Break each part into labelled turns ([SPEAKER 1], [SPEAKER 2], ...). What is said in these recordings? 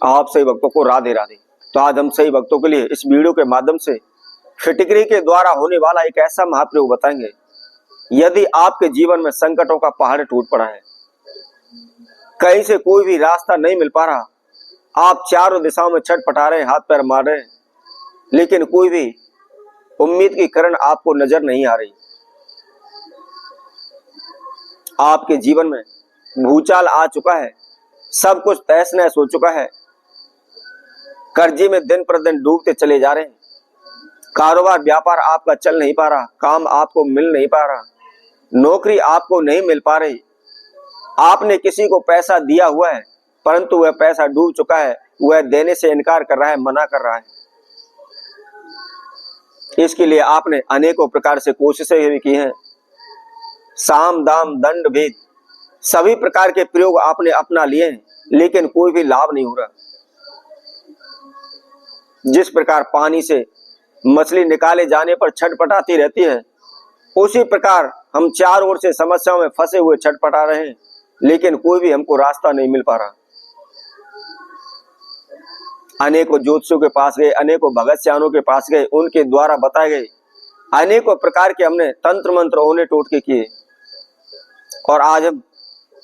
[SPEAKER 1] आप सही भक्तों को राधे राधे। तो आज हम सही भक्तों के लिए इस वीडियो के माध्यम से फिटकरी के द्वारा होने वाला एक ऐसा महाप्रयोग बताएंगे। यदि आपके जीवन में संकटों का पहाड़ टूट पड़ा है, कहीं से कोई भी रास्ता नहीं मिल पा रहा, आप चारों दिशाओं में छटपटा रहे हैं, हाथ पैर मार रहे हैं, लेकिन कोई भी उम्मीद की किरण आपको नजर नहीं आ रही, आपके जीवन में भूचाल आ चुका है, सब कुछ तहस नहस हो चुका है, कर्जे में दिन प्रतिदिन डूबते चले जा रहे हैं, कारोबार व्यापार आपका चल नहीं पा रहा, काम आपको मिल नहीं पा रहा, नौकरी आपको नहीं मिल पा रही, आपने किसी को पैसा दिया हुआ है परंतु वह पैसा डूब चुका है, वह देने से इनकार कर रहा है, मना कर रहा है। इसके लिए आपने अनेकों प्रकार से कोशिशें भी की हैं, साम दाम दंड भेद सभी प्रकार के प्रयोग आपने अपना लिए हैं, लेकिन कोई भी लाभ नहीं हो रहा। जिस प्रकार पानी से मछली निकाले जाने पर छटपटाती रहती है, उसी प्रकार हम चारों ओर से समस्याओं में फंसे हुए छटपटा रहे हैं, लेकिन कोई भी हमको रास्ता नहीं मिल पा रहा। अनेकों ज्योतिषियों के पास गए, अनेकों भगत सियानों के पास गए, उनके द्वारा बताए गए अनेकों प्रकार के हमने तंत्र मंत्र ओने टोटके किए, और आज हम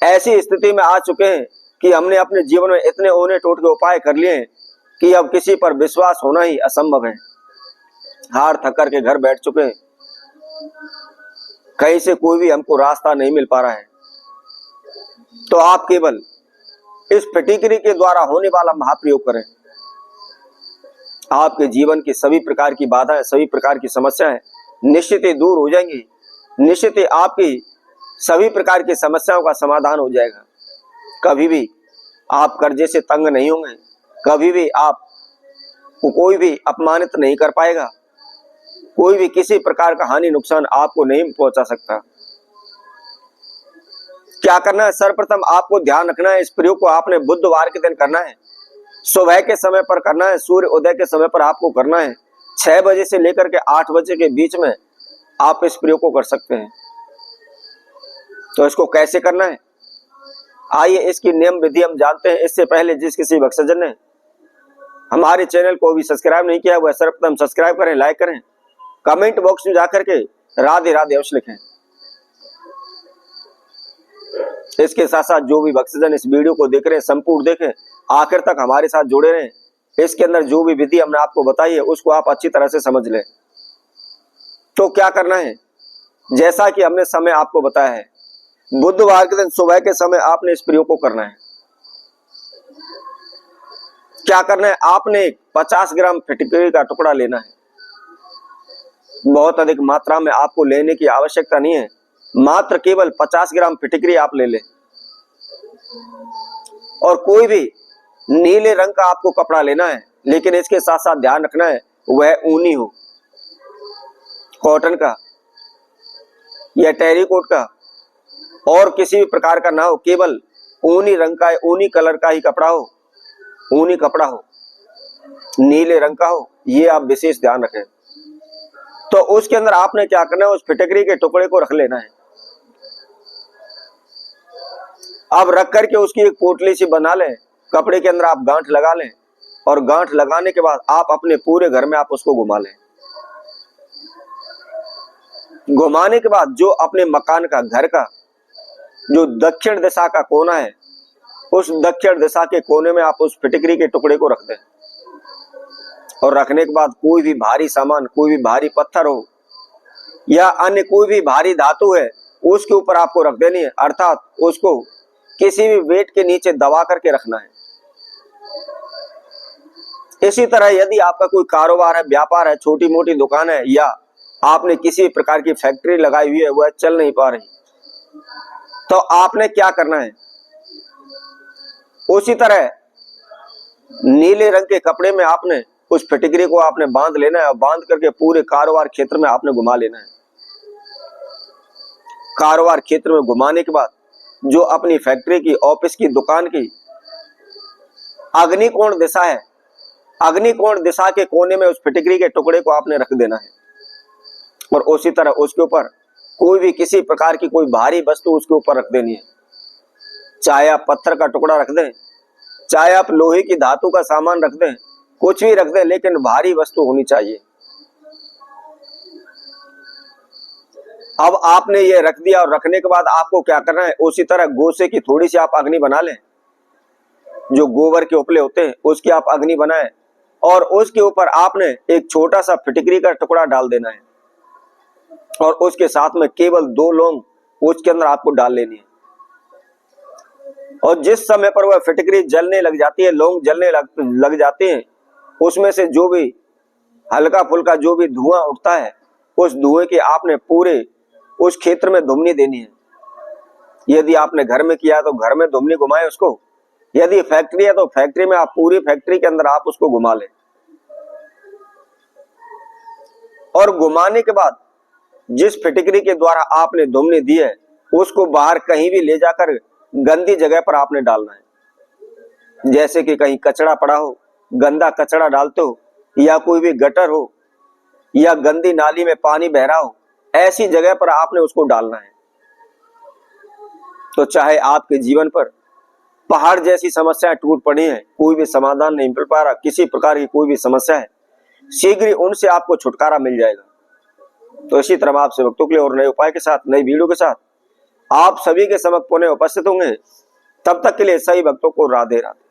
[SPEAKER 1] ऐसी स्थिति में आ चुके हैं कि हमने अपने जीवन में इतने ओने टोटके उपाय कर लिए हैं कि अब किसी पर विश्वास होना ही असंभव है। हार थक कर के घर बैठ चुके हैं, कहीं से कोई भी हमको रास्ता नहीं मिल पा रहा है। तो आप केवल इस फिटकरी के द्वारा होने वाला महाप्रयोग करें, आपके जीवन की सभी प्रकार की बाधाएं, सभी प्रकार की समस्याएं निश्चित ही दूर हो जाएंगी, निश्चित ही आपकी सभी प्रकार की समस्याओं का समाधान हो जाएगा। कभी भी आप कर्जे से तंग नहीं होंगे, कभी भी आप कोई भी अपमानित नहीं कर पाएगा, कोई भी किसी प्रकार का हानि नुकसान आपको नहीं पहुंचा सकता। क्या करना है? सर्वप्रथम आपको ध्यान रखना है, इस प्रयोग को आपने बुधवार के दिन करना है, सुबह के समय पर करना है, सूर्य उदय के समय पर आपको करना है। 6 बजे से लेकर के 8 बजे के बीच में आप इस प्रयोग को कर सकते हैं। तो इसको कैसे करना है, आइए इसकी नियम विधि हम जानते हैं। इससे पहले जिस किसी भक्तजन ने हमारे चैनल को भी सब्सक्राइब नहीं किया, वह सर्वप्रथम सब्सक्राइब करें, लाइक करें, कमेंट बॉक्स में जाकर के राधे राधे अवश्य लिखें। इसके साथ साथ जो भी भक्तजन इस वीडियो को देख रहे हैं संपूर्ण देखें, आखिर तक हमारे साथ जुड़े रहें। इसके अंदर जो भी विधि हमने आपको बताई है उसको आप अच्छी तरह से समझ लें। तो क्या करना है, जैसा कि हमने समय आपको बताया है, बुधवार के दिन सुबह के समय आपने इस प्रयोग को करना है। क्या करना है, आपने 50 ग्राम फिटकरी का टुकड़ा लेना है। बहुत अधिक मात्रा में आपको लेने की आवश्यकता नहीं है, मात्र केवल 50 ग्राम फिटकरी आप ले लें। और कोई भी नीले रंग का आपको कपड़ा लेना है, लेकिन इसके साथ साथ ध्यान रखना है वह ऊनी हो, कॉटन का या टेरिकोट का और किसी भी प्रकार का ना हो, केवल ऊनी रंग का, ऊनी कलर का ही कपड़ा हो, ऊनी कपड़ा हो, नीले रंग का हो, ये आप विशेष ध्यान रखें। तो उसके अंदर आपने क्या करना है, उस फिटकरी के टुकड़े को रख लेना है। अब रख करके उसकी एक पोटली सी बना लें, कपड़े के अंदर आप गांठ लगा लें, और गांठ लगाने के बाद आप अपने पूरे घर में आप उसको घुमा लें। घुमाने के बाद जो अपने मकान का, घर का जो दक्षिण दिशा का कोना है, उस दक्षिण दिशा के कोने में आप उस फिटकरी के टुकड़े को रख दें। और रखने के बाद कोई भी भारी सामान, कोई भी भारी पत्थर हो या अन्य कोई भी भारी धातु है, उसके ऊपर आपको रख देनी है, अर्थात उसको किसी भी वेट के नीचे दबा करके रखना है। इसी तरह यदि आपका कोई कारोबार है, व्यापार है, छोटी मोटी दुकान है, या आपने किसी प्रकार की फैक्ट्री लगाई हुई है, वह चल नहीं पा रही, तो आपने क्या करना है, उसी तरह नीले रंग के कपड़े में आपने उस फिटकरी को आपने बांध लेना है, और बांध करके पूरे कारोबार क्षेत्र में आपने घुमा लेना है। कारोबार क्षेत्र में घुमाने के बाद जो अपनी फैक्ट्री की, ऑफिस की, दुकान की अग्निकोण दिशा है, अग्निकोण दिशा के कोने में उस फिटकरी के टुकड़े को आपने रख देना है। और उसी तरह उसके ऊपर कोई भी किसी प्रकार की कोई भारी वस्तु उसके ऊपर रख देनी है, चाहे आप पत्थर का टुकड़ा रख दें, चाहे आप लोहे की धातु का सामान रख दें, कुछ भी रख दें, लेकिन भारी वस्तु होनी चाहिए। अब आपने ये रख दिया और रखने के बाद आपको क्या करना है, उसी तरह गोसे की थोड़ी सी आप अग्नि बना लें, जो गोबर के उपले होते हैं उसकी आप अग्नि बनाएं, और उसके ऊपर आपने एक छोटा सा फिटकरी का टुकड़ा डाल देना है, और उसके साथ में केवल 2 लौंग उसके अंदर आपको डाल लेनी है। और जिस समय पर वह फिटकरी जलने लग जाती है, लौंग जलने लग जाते हैं, उसमें से जो भी हल्का फुल्का जो भी धुआं उठता है, उस धुएं की आपने पूरे उस क्षेत्र में धुमनी देनी है। यदि आपने घर में किया तो घर में धुमनी घुमाए उसको, यदि फैक्ट्री है तो फैक्ट्री में आप पूरी फैक्ट्री के अंदर आप उसको घुमा लें। और घुमाने के बाद जिस फिटकरी के द्वारा आपने धुमनी दी है, उसको बाहर कहीं भी ले जाकर गंदी जगह पर आपने डालना है। जैसे कि कहीं कचरा पड़ा हो, गंदा कचरा डालते हो, या कोई भी गटर हो, या गंदी नाली में पानी बह रहा हो, ऐसी जगह पर आपने उसको डालना है। तो चाहे आपके जीवन पर पहाड़ जैसी समस्याएं टूट पड़ी हैं, कोई भी समाधान नहीं मिल पा रहा, किसी प्रकार की कोई भी समस्या है, शीघ्र ही उनसे आपको छुटकारा मिल जाएगा। तो इसी तरह मैं आपसे भक्तों के लिए और नए उपाय के साथ, नई वीडियो के साथ आप सभी के समक्ष पुनः उपस्थित होंगे। तब तक के लिए सही भक्तों को राधे राधे।